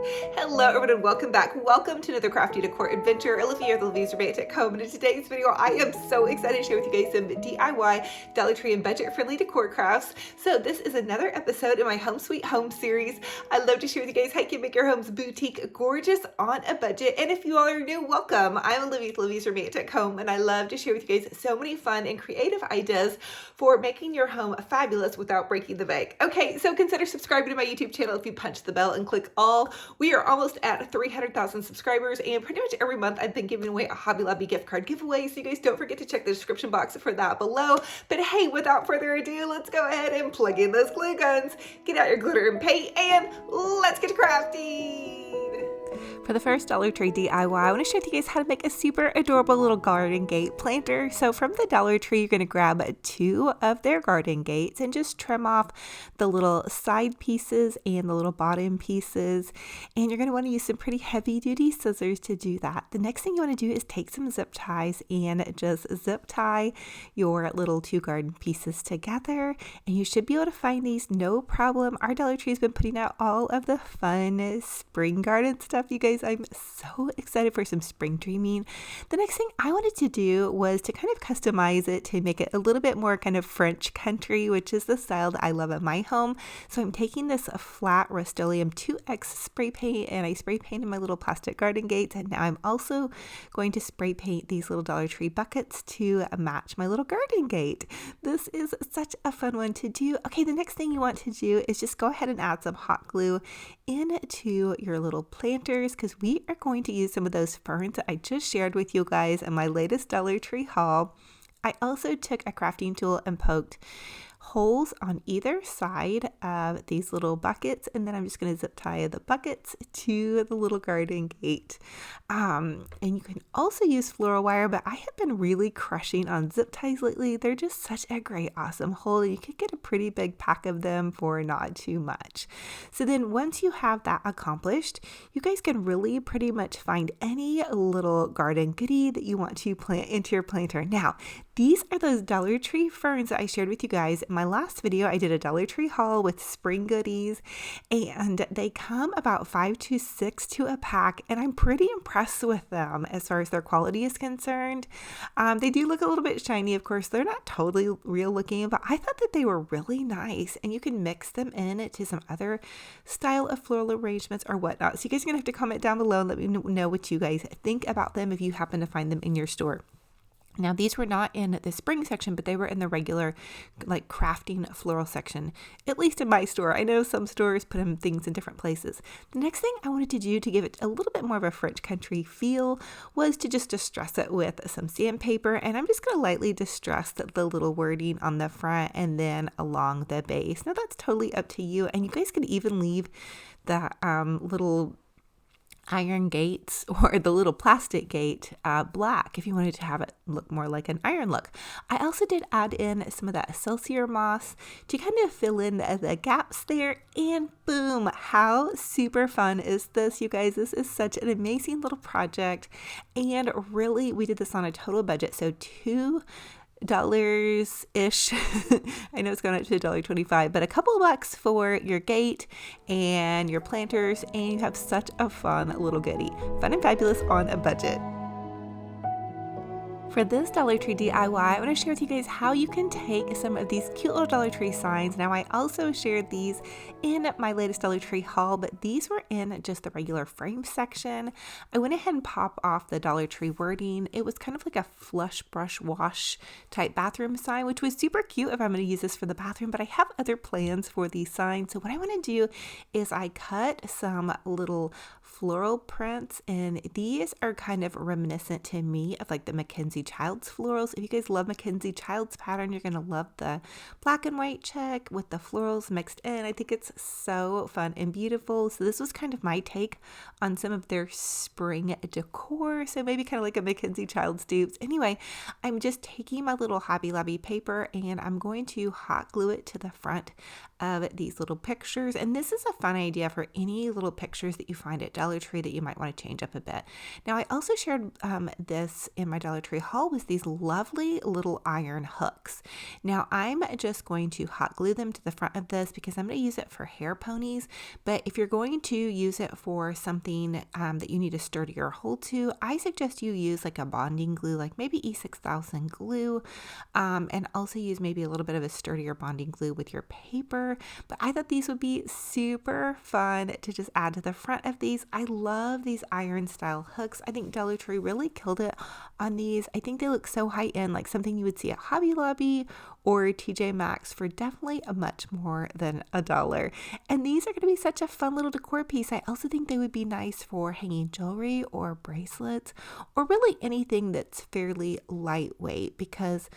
Hello everyone and welcome back. Welcome to another crafty decor adventure. Olivia, the Olivias romantic home, and in today's video I am so excited to share with you guys some DIY, Dollar Tree and budget friendly decor crafts. So this is another episode in my Home Sweet Home series. I love to share with you guys how you can make your homes boutique gorgeous on a budget. And if you all are new, welcome. I'm Olivia, the Olivias romantic home, and I love to share with you guys so many fun and creative ideas for making your home fabulous without breaking the bank. Okay, so consider subscribing to my YouTube channel if you punch the bell and click all. We are almost at 300,000 subscribers, and pretty much every month I've been giving away a Hobby Lobby gift card giveaway, so you guys don't forget to check the description box for that below. But hey, without further ado, let's go ahead and plug in those glue guns, get out your glitter and paint, and let's get to crafting! For the first Dollar Tree DIY, I want to show you guys how to make a super adorable little garden gate planter. So from the Dollar Tree, you're going to grab 2 of their garden gates and just trim off the little side pieces and the little bottom pieces. And you're going to want to use some pretty heavy duty scissors to do that. The next thing you want to do is take some zip ties and just zip tie your little 2 garden pieces together. And you should be able to find these no problem. Our Dollar Tree has been putting out all of the fun spring garden stuff, you guys. I'm so excited for some spring dreaming. The next thing I wanted to do was to kind of customize it to make it a little bit more kind of French country, which is the style that I love at my home. So I'm taking this flat Rust-Oleum 2X spray paint, and I spray painted my little plastic garden gates, and now I'm also going to spray paint these little Dollar Tree buckets to match my little garden gate. This is such a fun one to do. Okay, the next thing you want to do is just go ahead and add some hot glue into your little planters, because we are going to use some of those ferns that I just shared with you guys in my latest Dollar Tree haul. I also took a crafting tool and poked holes on either side of these little buckets, and then I'm just going to zip tie the buckets to the little garden gate. And you can also use floral wire, but I have been really crushing on zip ties lately. They're just such a great, awesome hold, and you could get a pretty big pack of them for not too much. So then once you have that accomplished, you guys can really pretty much find any little garden goodie that you want to plant into your planter. Now, these are those Dollar Tree ferns that I shared with you guys. In my last video, I did a Dollar Tree haul with spring goodies, and they come about 5 to 6 to a pack, and I'm pretty impressed with them as far as their quality is concerned. They do look a little bit shiny, of course. They're not totally real looking, but I thought that they were really nice, and you can mix them in to some other style of floral arrangements or whatnot. So you guys are going to have to comment down below and let me know what you guys think about them if you happen to find them in your store. Now, these were not in the spring section, but they were in the regular, like, crafting floral section, at least in my store. I know some stores put things in different places. The next thing I wanted to do to give it a little bit more of a French country feel was to just distress it with some sandpaper, and I'm just going to lightly distress the little wording on the front and then along the base. Now, that's totally up to you, and you guys could even leave the little iron gates or the little plastic gate black if you wanted to have it look more like an iron look. I also did add in some of that Excelsior moss to kind of fill in the gaps there, and boom, how super fun is this, you guys? This is such an amazing little project, and really we did this on a total budget, so $2-ish. I know it's going up to $1.25, but a couple of bucks for your gate and your planters, and you have such a fun little goodie. Fun and fabulous on a budget. For this Dollar Tree DIY, I want to share with you guys how you can take some of these cute little Dollar Tree signs. Now, I also shared these in my latest Dollar Tree haul, but these were in just the regular frame section. I went ahead and popped off the Dollar Tree wording. It was kind of like a flush brush wash type bathroom sign, which was super cute if I'm going to use this for the bathroom, but I have other plans for these signs. So what I want to do is I cut some little floral prints, and these are kind of reminiscent to me of like the Mackenzie Childs florals. If you guys love Mackenzie Childs pattern, you're going to love the black and white check with the florals mixed in. I think it's so fun and beautiful. So this was kind of my take on some of their spring decor. So maybe kind of like a Mackenzie Childs dupes. Anyway, I'm just taking my little Hobby Lobby paper and I'm going to hot glue it to the front of these little pictures. And this is a fun idea for any little pictures that you find at Dollar Tree that you might want to change up a bit. Now, I also shared this in my Dollar Tree haul haul was these lovely little iron hooks. Now I'm just going to hot glue them to the front of this because I'm going to use it for hair ponies. But if you're going to use it for something that you need a sturdier hold to, I suggest you use like a bonding glue, like maybe E6000 glue, and also use maybe a little bit of a sturdier bonding glue with your paper. But I thought these would be super fun to just add to the front of these. I love these iron style hooks. I think Dollar Tree really killed it on these. I think they look so high end, like something you would see at Hobby Lobby or TJ Maxx for definitely a much more than $1. And these are going to be such a fun little decor piece. I also think they would be nice for hanging jewelry or bracelets or really anything that's fairly lightweight because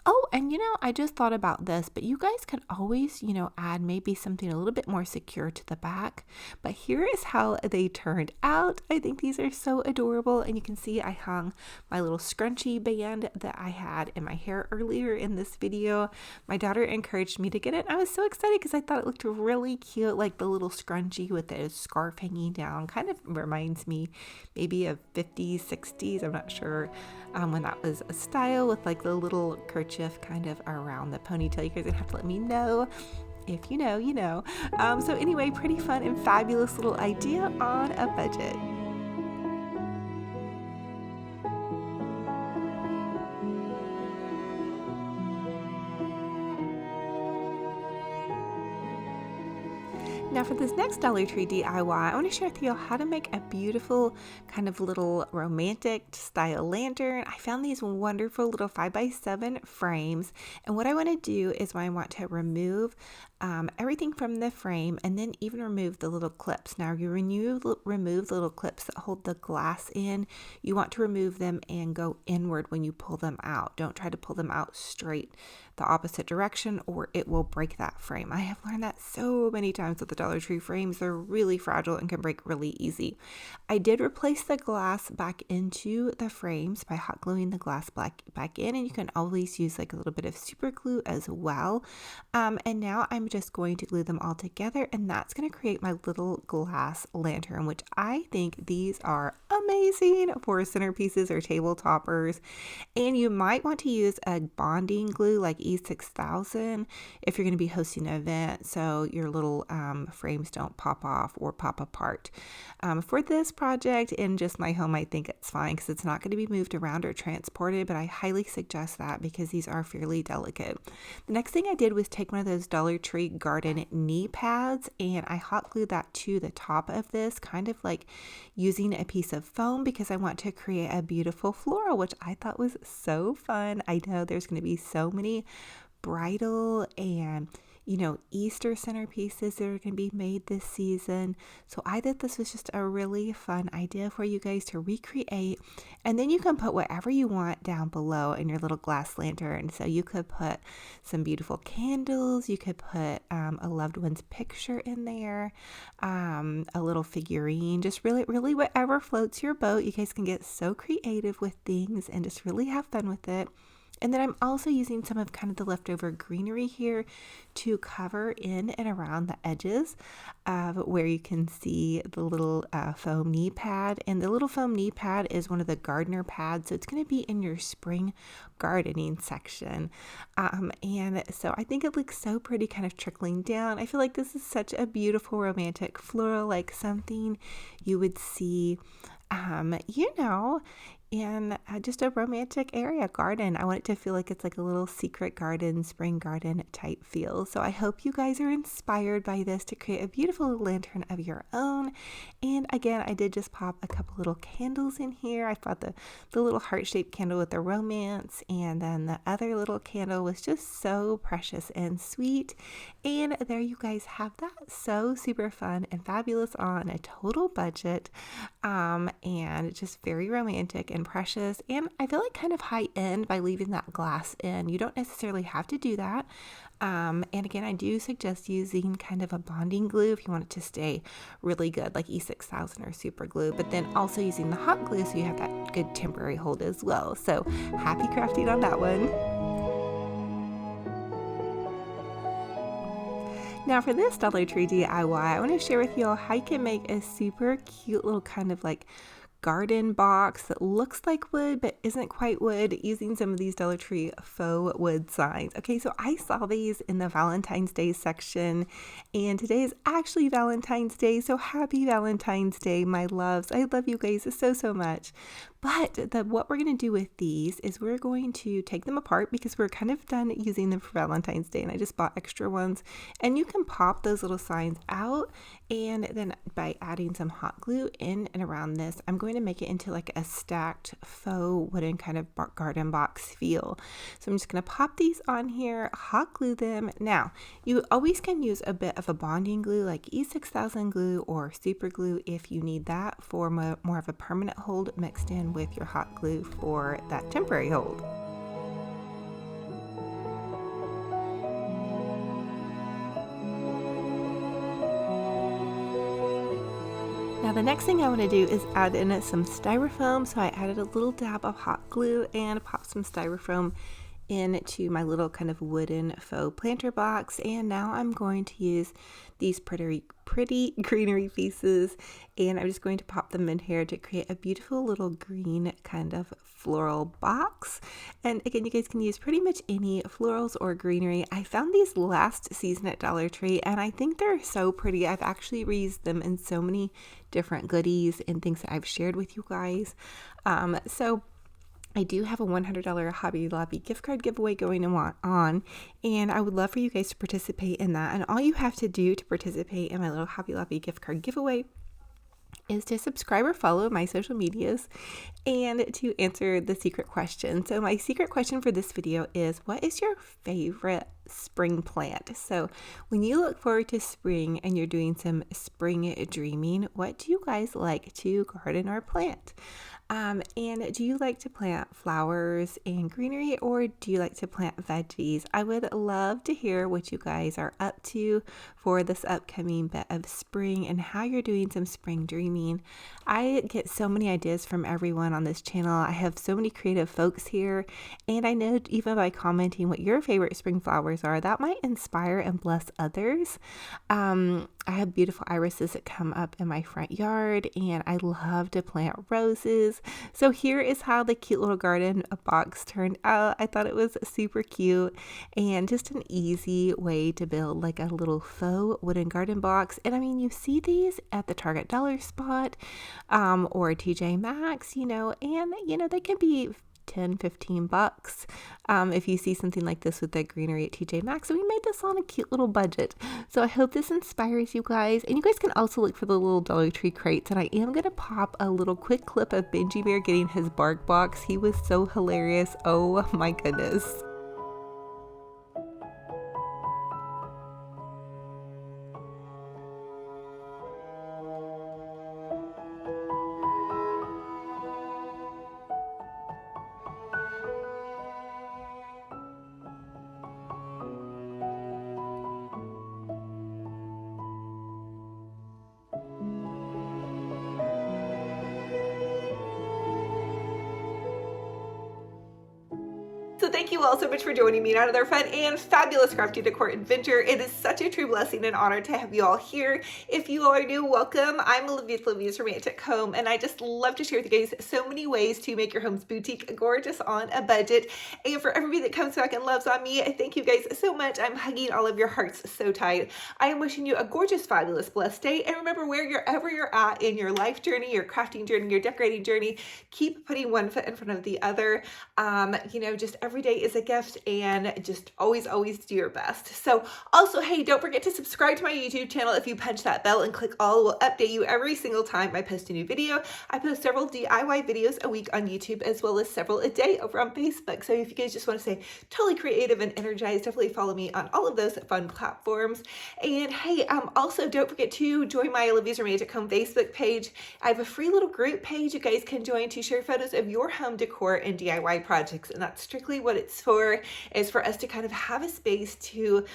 oh, and I just thought about this, but you guys could always, add maybe something a little bit more secure to the back. But here is how they turned out. I think these are so adorable. And you can see I hung my little scrunchie band that I had in my hair earlier in this video. My daughter encouraged me to get it. I was so excited because I thought it looked really cute, like the little scrunchie with the scarf hanging down. Kind of reminds me maybe of 50s, 60s. I'm not sure when that was a style with like the little kerchief kind of around the ponytail. You guys are gonna have to let me know. If you know, you know. So anyway, pretty fun and fabulous little idea on a budget. Now for this next Dollar Tree DIY, I want to share with you how to make a beautiful kind of little romantic style lantern. I found these wonderful little 5x7 frames, and what I want to do is I want to remove everything from the frame and then even remove the little clips. Now when you remove the little clips that hold the glass in, you want to remove them and go inward when you pull them out. Don't try to pull them out straight the opposite direction or it will break that frame. I have learned that so many times with the Dollar Tree frames. They're really fragile and can break really easy. I did replace the glass back into the frames by hot gluing the glass back in, and you can always use like a little bit of super glue as well. And now I'm just going to glue them all together, and that's going to create my little glass lantern, which I think these are amazing for centerpieces or table toppers. And you might want to use a bonding glue like E6000 if you're going to be hosting an event so your little frames don't pop off or pop apart. For this project in just my home, I think it's fine because it's not going to be moved around or transported, but I highly suggest that because these are fairly delicate. The next thing I did was take one of those Dollar Tree garden knee pads and I hot glued that to the top of this, kind of like using a piece of foam because I want to create a beautiful floral, which I thought was so fun. I know there's going to be so many bridal and Easter centerpieces that are going to be made this season. So I thought this was just a really fun idea for you guys to recreate. And then you can put whatever you want down below in your little glass lantern. So you could put some beautiful candles. You could put a loved one's picture in there, a little figurine, just really whatever floats your boat. You guys can get so creative with things and just really have fun with it. And then I'm also using some of kind of the leftover greenery here to cover in and around the edges of where you can see the little foam knee pad. And the little foam knee pad is one of the gardener pads, so it's going to be in your spring gardening section. And so I think it looks so pretty kind of trickling down. I feel like this is such a beautiful romantic floral, like something you would see in just a romantic area garden. I want it to feel like it's like a little secret garden, spring garden type feel. So I hope you guys are inspired by this to create a beautiful lantern of your own. And again, I did just pop a couple little candles in here. I thought the little heart-shaped candle with the romance, and then the other little candle was just so precious and sweet. And there you guys have that. So super fun and fabulous on a total budget, and just very romantic and precious, and I feel like kind of high end by leaving that glass in. You don't necessarily have to do that. And again, I do suggest using kind of a bonding glue if you want it to stay really good, like E6000 or super glue, but then also using the hot glue so you have that good temporary hold as well. So happy crafting on that one. Now for this Dollar Tree DIY, I want to share with you all how you can make a super cute little kind of like garden box that looks like wood but isn't quite wood, using some of these Dollar Tree faux wood signs. Okay, so I saw these in the Valentine's Day section, and today is actually Valentine's Day, so happy Valentine's Day, my loves. I love you guys so much. But what we're going to do with these is we're going to take them apart because we're kind of done using them for Valentine's Day, and I just bought extra ones. And you can pop those little signs out, and then by adding some hot glue in and around this, I'm going to make it into like a stacked faux wooden kind of garden box feel. So I'm just going to pop these on here, hot glue them. Now, you always can use a bit of a bonding glue like E6000 glue or super glue if you need that for more of a permanent hold mixed in with your hot glue for that temporary hold. Now the next thing I want to do is add in some styrofoam, so I added a little dab of hot glue and popped some styrofoam into my little kind of wooden faux planter box, and now I'm going to use these pretty greenery pieces, and I'm just going to pop them in here to create a beautiful little green kind of floral box. And again, you guys can use pretty much any florals or greenery. I found these last season at Dollar Tree, and I think they're so pretty. I've actually reused them in so many different goodies and things that I've shared with you guys. So I do have a $100 Hobby Lobby gift card giveaway going on, and I would love for you guys to participate in that. And all you have to do to participate in my little Hobby Lobby gift card giveaway is to subscribe or follow my social medias and to answer the secret question. So my secret question for this video is, what is your favorite spring plant? So when you look forward to spring and you're doing some spring dreaming, what do you guys like to garden or plant? And do you like to plant flowers and greenery, or do you like to plant veggies? I would love to hear what you guys are up to for this upcoming bit of spring and how you're doing some spring dreaming. I get so many ideas from everyone on this channel. I have so many creative folks here, and I know even by commenting what your favorite spring flowers are, that might inspire and bless others. I have beautiful irises that come up in my front yard, and I love to plant roses. So here is how the cute little garden box turned out. I thought it was super cute and just an easy way to build like a little faux wooden garden box. And I mean, you see these at the Target dollar spot or TJ Maxx, and they can be $10-15 if you see something like this with the greenery at TJ Maxx. So we made this on a cute little budget. So I hope this inspires you guys, and you guys can also look for the little Dollar Tree crates, and I am going to pop a little quick clip of Benji Bear getting his bark box. He was so hilarious. Oh my goodness. So thank you all so much for joining me on another fun and fabulous crafty decor adventure. It is such a true blessing and honor to have you all here. If you are new, welcome. I'm Olivia's Romantic Home, and I just love to share with you guys so many ways to make your home's boutique gorgeous on a budget. And for everybody that comes back and loves on me, I thank you guys so much. I'm hugging all of your hearts so tight. I am wishing you a gorgeous, fabulous, blessed day. And remember, wherever you're at in your life journey, your crafting journey, your decorating journey, keep putting one foot in front of the other. Just every day is a gift, and just always do your best. So also, hey, don't forget to subscribe to my YouTube channel. If you punch that bell and click all, it will update you every single time I post a new video. I post several DIY videos a week on YouTube, as well as several a day over on Facebook. So if you guys just want to stay totally creative and energized, definitely follow me on all of those fun platforms. And hey, also don't forget to join my Olivia's Romantic Home Facebook page. I have a free little group page you guys can join to share photos of your home decor and DIY projects, and that's strictly what what it's for is for us to kind of have a space to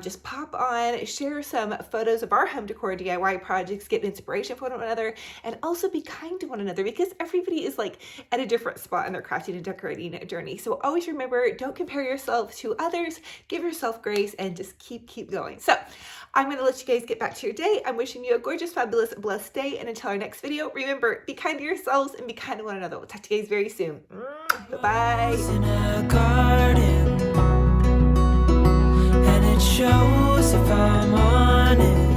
just pop on, share some photos of our home decor DIY projects, get inspiration from one another, and also be kind to one another, because everybody is like at a different spot in their crafting and decorating journey. So always remember, don't compare yourself to others, give yourself grace, and just keep going. So I'm going to let you guys get back to your day. I'm wishing you a gorgeous, fabulous, blessed day. And until our next video, remember, be kind to yourselves and be kind to one another. We'll talk to you guys very soon. Bye-bye. In a garden, and it shows if I'm on it.